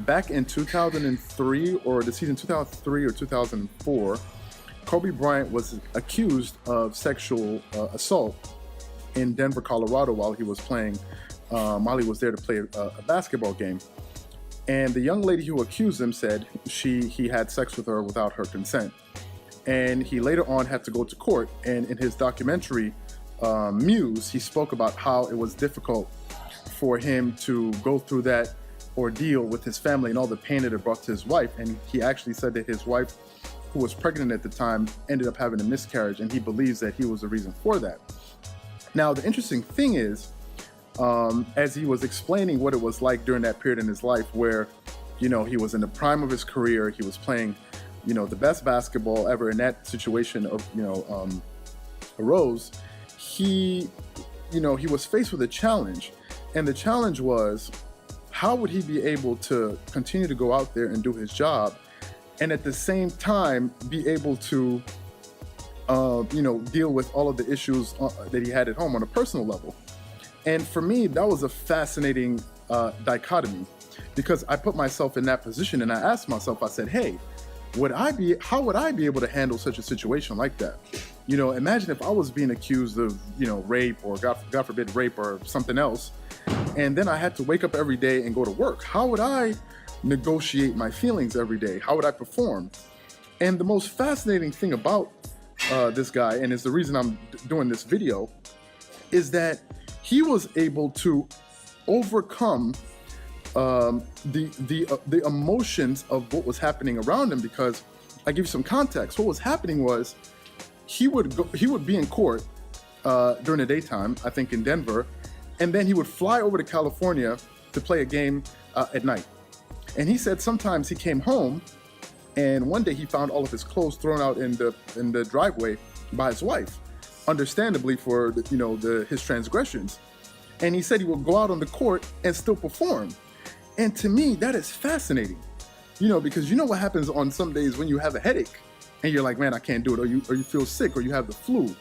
back in 2003, or the season 2003 or 2004, Kobe Bryant was accused of sexual assault in Denver, Colorado, while he was playing, while he was there to play a basketball game. And the young lady who accused him said he had sex with her without her consent. And he later on had to go to court. And in his documentary, Muse, he spoke about how it was difficult for him to go through that ordeal with his family and all the pain that it brought to his wife. And he actually said that his wife, who was pregnant at the time, ended up having a miscarriage, and he believes that he was the reason for that. Now, the interesting thing is, as he was explaining what it was like during that period in his life where, he was in the prime of his career, he was playing, the best basketball ever, in that situation arose, he was faced with a challenge. And the challenge was, how would he be able to continue to go out there and do his job and at the same time be able to, deal with all of the issues that he had at home on a personal level? And for me, that was a fascinating dichotomy, because I put myself in that position and I asked myself, I said, hey, how would I be able to handle such a situation like that? Imagine if I was being accused of, rape, or God forbid, rape or something else, and then I had to wake up every day and go to work. How would I negotiate my feelings every day? How would I perform? And the most fascinating thing about this guy, and is the reason I'm doing this video, is that he was able to overcome the emotions of what was happening around him. Because I give you some context. What was happening was he would be in court during the daytime, I think in Denver, and then he would fly over to California to play a game at night. And he said sometimes he came home, and one day he found all of his clothes thrown out in the driveway by his wife, understandably for his transgressions. And he said he would go out on the court and still perform. And to me, that is fascinating, because what happens on some days when you have a headache and you're like, man, I can't do it, or you feel sick, or you have the flu, and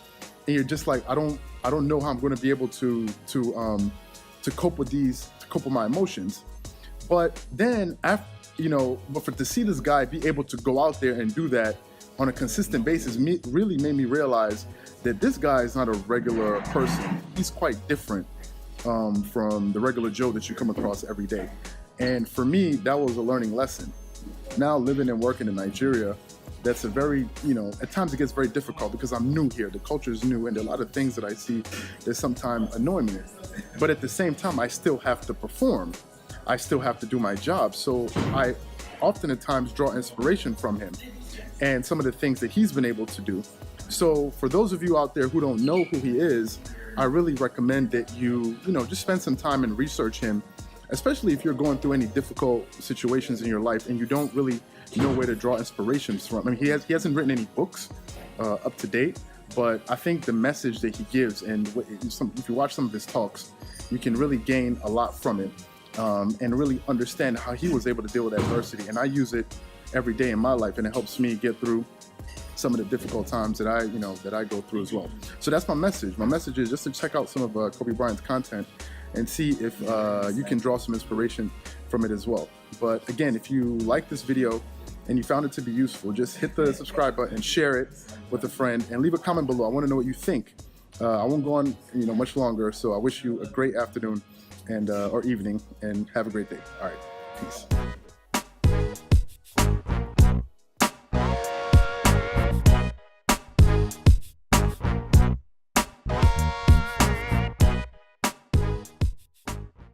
you're just like, I don't know how I'm going to be able to cope with my emotions. But then to see this guy be able to go out there and do that on a consistent basis really made me realize that this guy is not a regular person. He's quite different from the regular Joe that you come across every day. And for me, that was a learning lesson. Now living and working in Nigeria, that's a very, at times it gets very difficult because I'm new here. The culture is new, and there are a lot of things that I see that sometimes annoy me. But at the same time, I still have to perform. I still have to do my job. So I often at times draw inspiration from him and some of the things that he's been able to do. So for those of you out there who don't know who he is, I really recommend that you just spend some time and research him, especially if you're going through any difficult situations in your life and you don't really know where to draw inspirations from. I mean, he hasn't written any books up to date, but I think the message that he gives, and if you watch some of his talks, you can really gain a lot from it and really understand how he was able to deal with adversity. And I use it every day in my life, and it helps me get through some of the difficult times that I go through as well. So that's my message. My message is just to check out some of Kobe Bryant's content and see if you can draw some inspiration from it as well. But again, if you like this video and you found it to be useful, just hit the subscribe button and share it with a friend, and leave a comment below. I want to know what you think. I won't go on much longer, so I wish you a great afternoon and or evening, and have a great day. All right, peace.